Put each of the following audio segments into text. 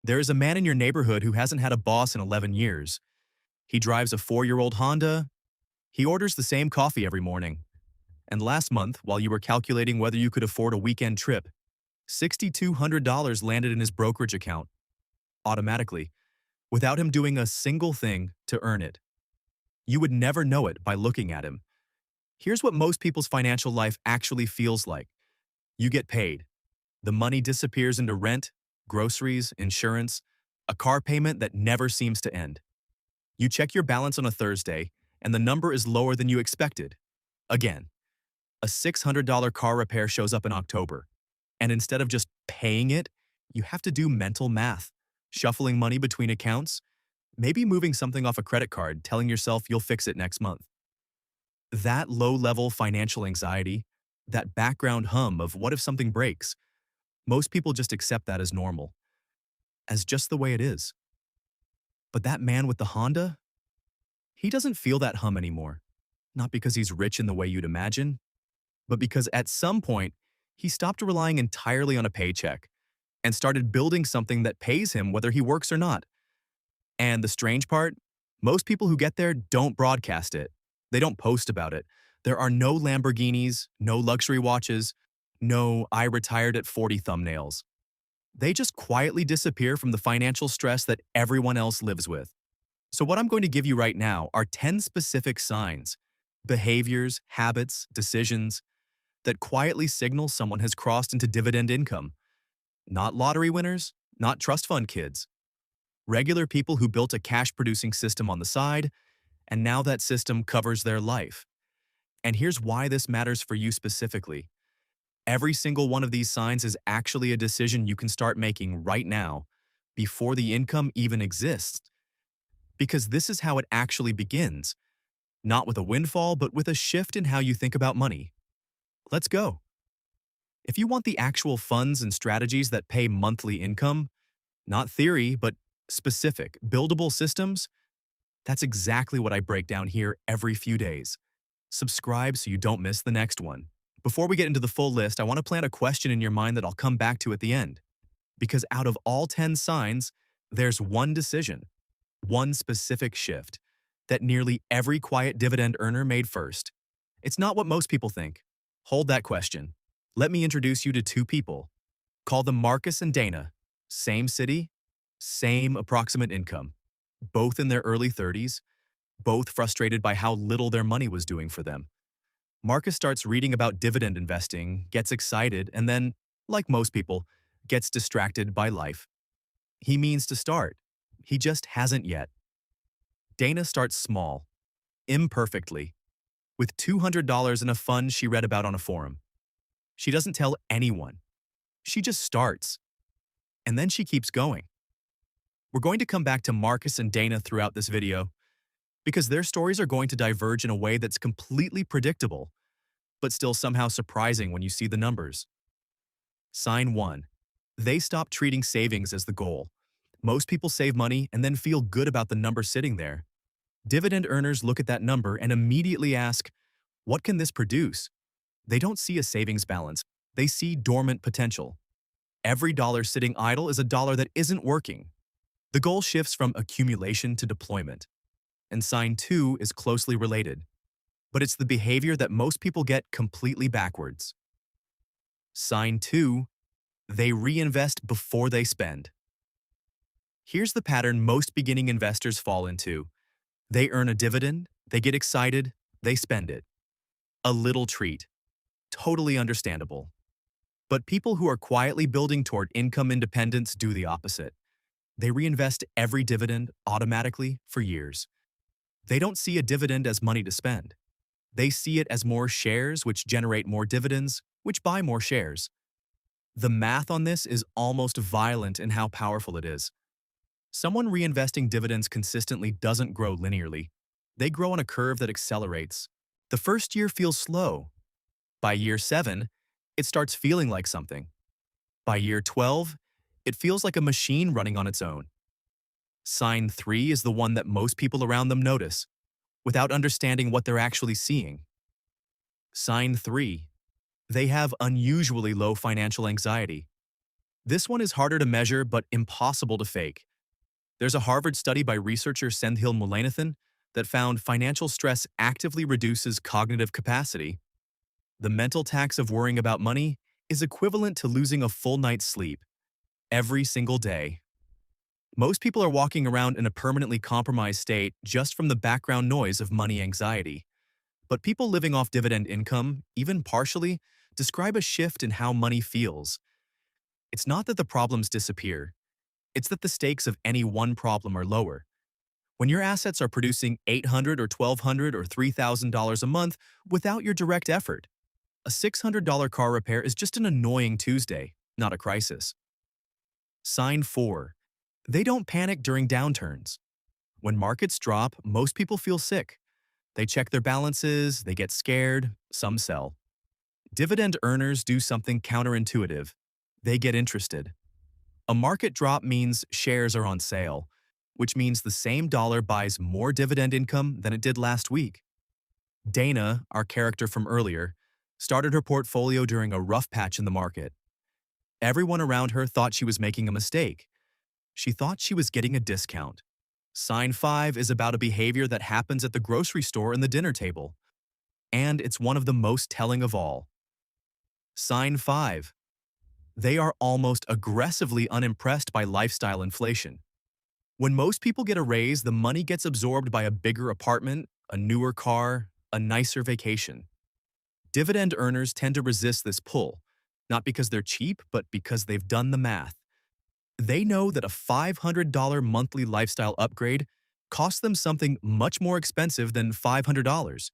There is a man in your neighborhood who hasn't had a boss in 11 years. He drives a 4-year-old Honda. He orders the same coffee every morning. And last month, while you were calculating whether you could afford a weekend trip, $6,200 landed in his brokerage account, automatically, without him doing a single thing to earn it. You would never know it by looking at him. Here's what most people's financial life actually feels like. You get paid. The money disappears into rent, groceries, insurance, a car payment that never seems to end. You check your balance on a Thursday, and the number is lower than you expected. Again, a $600 car repair shows up in October, and instead of just paying it, you have to do mental math, shuffling money between accounts, maybe moving something off a credit card, telling yourself you'll fix it next month. That low-level financial anxiety, that background hum of what if something breaks, most people just accept that as normal, as just the way it is. But that man with the Honda, he doesn't feel that hum anymore. Not because he's rich in the way you'd imagine, but because at some point, he stopped relying entirely on a paycheck and started building something that pays him whether he works or not. And the strange part, most people who get there don't broadcast it. They don't post about it. There are no Lamborghinis, no luxury watches, no "I retired at 40" thumbnails. They just quietly disappear from the financial stress that everyone else lives with. So what I'm going to give you right now are 10 specific signs, behaviors, habits, decisions that quietly signal someone has crossed into dividend income. Not lottery winners, not trust fund kids. Regular people who built a cash-producing system on the side, and now that system covers their life. And here's why this matters for you specifically. Every single one of these signs is actually a decision you can start making right now, before the income even exists. Because this is how it actually begins. Not with a windfall, but with a shift in how you think about money. Let's go. If you want the actual funds and strategies that pay monthly income, not theory, but specific, buildable systems, that's exactly what I break down here every few days. Subscribe so you don't miss the next one. Before we get into the full list, I want to plant a question in your mind that I'll come back to at the end. Because out of all 10 signs, there's one decision, one specific shift, that nearly every quiet dividend earner made first. It's not what most people think. Hold that question. Let me introduce you to two people. Call them Marcus and Dana. Same city, same approximate income. Both in their early 30s, both frustrated by how little their money was doing for them. Marcus starts reading about dividend investing, gets excited, and then, like most people, gets distracted by life. He means to start. He just hasn't yet. Dana starts small, imperfectly, with $200 in a fund she read about on a forum. She doesn't tell anyone. She just starts. And then she keeps going. We're going to come back to Marcus and Dana throughout this video because their stories are going to diverge in a way that's completely predictable, but still somehow surprising when you see the numbers. Sign 1. They stop treating savings as the goal. Most people save money and then feel good about the number sitting there. Dividend earners look at that number and immediately ask, what can this produce? They don't see a savings balance. They see dormant potential. Every dollar sitting idle is a dollar that isn't working. The goal shifts from accumulation to deployment. And sign 2 is closely related. But it's the behavior that most people get completely backwards. Sign 2, they reinvest before they spend. Here's the pattern most beginning investors fall into. They earn a dividend, they get excited, they spend it. A little treat. Totally understandable. But people who are quietly building toward income independence do the opposite. They reinvest every dividend automatically for years. They don't see a dividend as money to spend. They see it as more shares, which generate more dividends, which buy more shares. The math on this is almost violent in how powerful it is. Someone reinvesting dividends consistently doesn't grow linearly. They grow on a curve that accelerates. The first year feels slow. By year 7, it starts feeling like something. By year 12, it feels like a machine running on its own. Sign 3 is the one that most people around them notice, without understanding what they're actually seeing. Sign 3. They have unusually low financial anxiety. This one is harder to measure but impossible to fake. There's a Harvard study by researcher Senthil Mullainathan that found financial stress actively reduces cognitive capacity. The mental tax of worrying about money is equivalent to losing a full night's sleep every single day. Most people are walking around in a permanently compromised state just from the background noise of money anxiety. But people living off dividend income, even partially, describe a shift in how money feels. It's not that the problems disappear, it's that the stakes of any one problem are lower. When your assets are producing $800 or $1,200 or $3,000 a month without your direct effort, a $600 car repair is just an annoying Tuesday, not a crisis. Sign 4. They don't panic during downturns. When markets drop, most people feel sick. They check their balances, they get scared, some sell. Dividend earners do something counterintuitive. They get interested. A market drop means shares are on sale, which means the same dollar buys more dividend income than it did last week. Dana, our character from earlier, started her portfolio during a rough patch in the market. Everyone around her thought she was making a mistake. She thought she was getting a discount. Sign 5 is about a behavior that happens at the grocery store and the dinner table. And it's one of the most telling of all. Sign 5. They are almost aggressively unimpressed by lifestyle inflation. When most people get a raise, the money gets absorbed by a bigger apartment, a newer car, a nicer vacation. Dividend earners tend to resist this pull, not because they're cheap, but because they've done the math. They know that a $500 monthly lifestyle upgrade costs them something much more expensive than $500.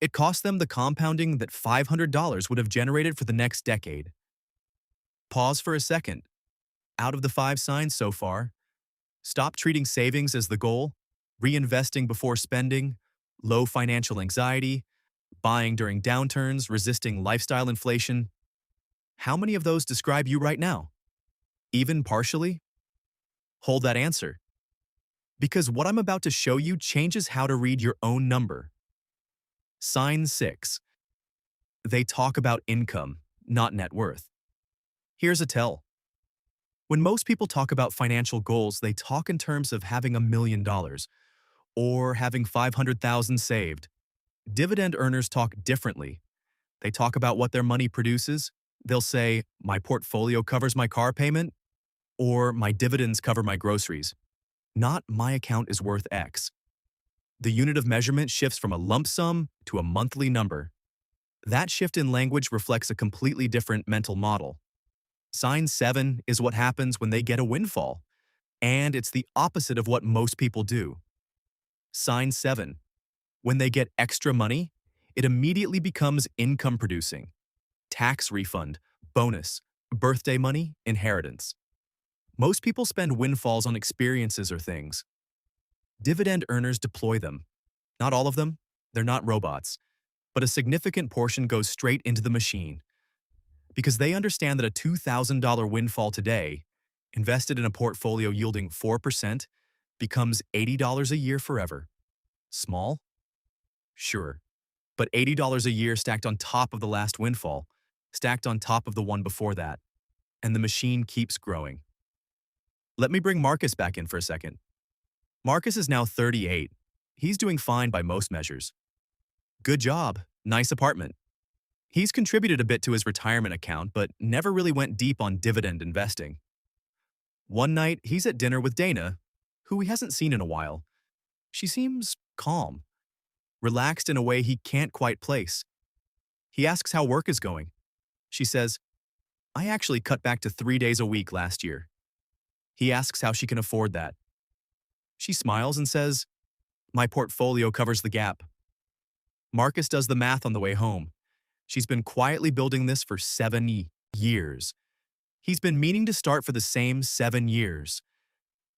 It costs them the compounding that $500 would have generated for the next decade. Pause for a second. Out of the 5 signs so far, stop treating savings as the goal, reinvesting before spending, low financial anxiety, buying during downturns, resisting lifestyle inflation. How many of those describe you right now? Even partially? Hold that answer. Because what I'm about to show you changes how to read your own number. Sign 6. They talk about income, not net worth. Here's a tell. When most people talk about financial goals, they talk in terms of having $1 million or having 500,000 saved. Dividend earners talk differently. They talk about what their money produces. They'll say, my portfolio covers my car payment, or my dividends cover my groceries. Not my account is worth X. The unit of measurement shifts from a lump sum to a monthly number. That shift in language reflects a completely different mental model. Sign 7 is what happens when they get a windfall, and it's the opposite of what most people do. Sign 7. When they get extra money, it immediately becomes income producing. Tax refund, bonus, birthday money, inheritance. Most people spend windfalls on experiences or things. Dividend earners deploy them. Not all of them, they're not robots, but a significant portion goes straight into the machine. Because they understand that a $2,000 windfall today, invested in a portfolio yielding 4%, becomes $80 a year forever. Small? Sure. But $80 a year stacked on top of the last windfall, stacked on top of the one before that, and the machine keeps growing. Let me bring Marcus back in for a second. Marcus is now 38. He's doing fine by most measures. Good job, nice apartment. He's contributed a bit to his retirement account, but never really went deep on dividend investing. One night, he's at dinner with Dana, who he hasn't seen in a while. She seems calm, relaxed in a way he can't quite place. He asks how work is going. She says, I actually cut back to 3 days a week last year. He asks how she can afford that. She smiles and says, my portfolio covers the gap. Marcus does the math on the way home. She's been quietly building this for 7 years. He's been meaning to start for the same 7 years.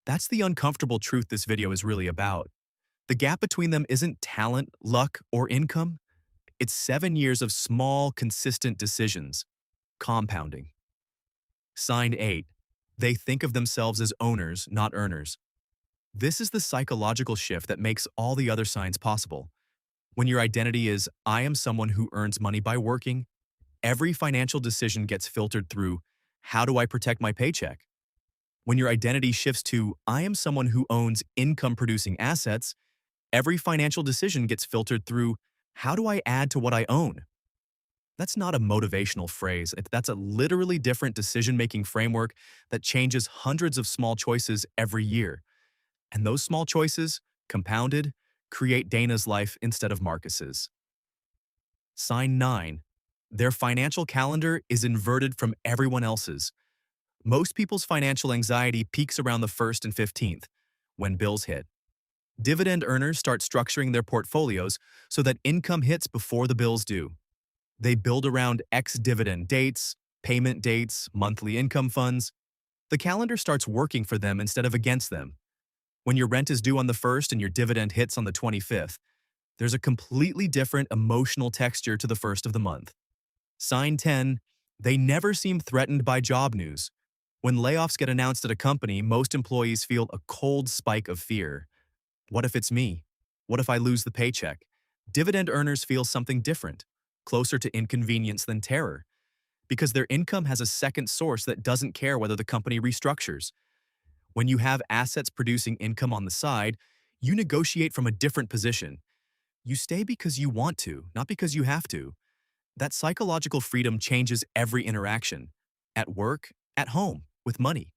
That's the uncomfortable truth this video is really about. The gap between them isn't talent, luck, or income. It's 7 years of small, consistent decisions. Compounding. Sign 8. They think of themselves as owners, not earners. This is the psychological shift that makes all the other signs possible. When your identity is, I am someone who earns money by working, every financial decision gets filtered through, How do I protect my paycheck? When your identity shifts to, I am someone who owns income-producing assets, every financial decision gets filtered through, how do I add to what I own? That's not a motivational phrase. That's a literally different decision-making framework that changes hundreds of small choices every year. And those small choices, compounded, create Dana's life instead of Marcus's. Sign 9. Their financial calendar is inverted from everyone else's. Most people's financial anxiety peaks around the 1st and 15th, when bills hit. Dividend earners start structuring their portfolios so that income hits before the bills do. They build around ex-dividend dates, payment dates, monthly income funds. The calendar starts working for them instead of against them. When your rent is due on the 1st and your dividend hits on the 25th, there's a completely different emotional texture to the first of the month. Sign 10. They never seem threatened by job news. When layoffs get announced at a company, most employees feel a cold spike of fear. What if it's me? What if I lose the paycheck? Dividend earners feel something different, closer to inconvenience than terror, because their income has a second source that doesn't care whether the company restructures. When you have assets producing income on the side, you negotiate from a different position. You stay because you want to, not because you have to. That psychological freedom changes every interaction, at work, at home, with money.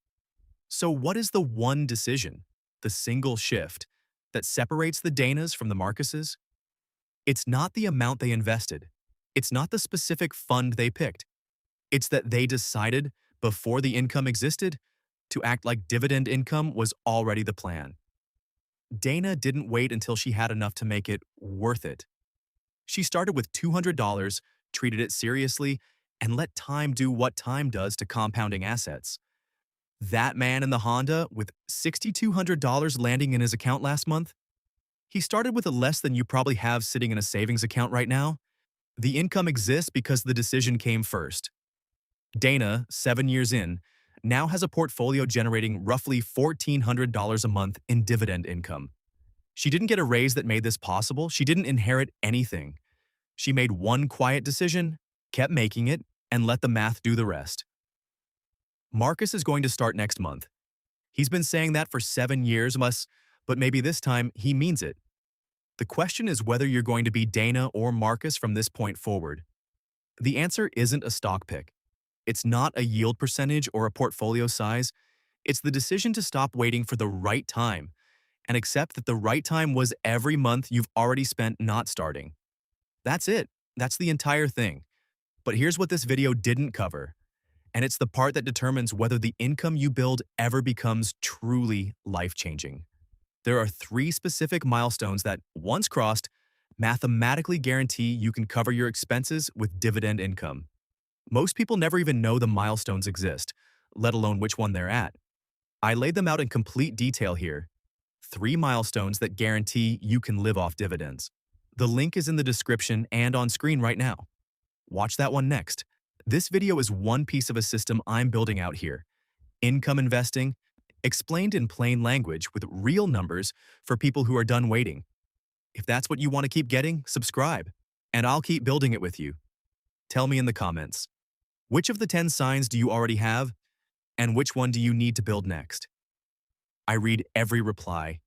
So what is the one decision, the single shift, that separates the Danas from the Marcuses? It's not the amount they invested. It's not the specific fund they picked. It's that they decided, before the income existed, to act like dividend income was already the plan. Dana didn't wait until she had enough to make it worth it. She started with $200, treated it seriously, and let time do what time does to compounding assets. That man in the Honda with $6,200 landing in his account last month, he started with a less than you probably have sitting in a savings account right now. The income exists because the decision came first. Dana, 7 years in, now has a portfolio generating roughly $1,400 a month in dividend income. She didn't get a raise that made this possible. She didn't inherit anything. She made one quiet decision, kept making it, and let the math do the rest. Marcus is going to start next month. He's been saying that for 7 years, but maybe this time he means it. The question is whether you're going to be Dana or Marcus from this point forward. The answer isn't a stock pick. It's not a yield percentage or a portfolio size. It's the decision to stop waiting for the right time and accept that the right time was every month you've already spent not starting. That's it. That's the entire thing. But here's what this video didn't cover, and it's the part that determines whether the income you build ever becomes truly life-changing. There are 3 specific milestones that, once crossed, mathematically guarantee you can cover your expenses with dividend income. Most people never even know the milestones exist, let alone which one they're at. I laid them out in complete detail here. 3 milestones that guarantee you can live off dividends. The link is in the description and on screen right now. Watch that one next. This video is one piece of a system I'm building out here. Income investing, explained in plain language with real numbers for people who are done waiting. If that's what you want to keep getting, subscribe, and I'll keep building it with you. Tell me in the comments, which of the 10 signs do you already have, and which one do you need to build next? I read every reply,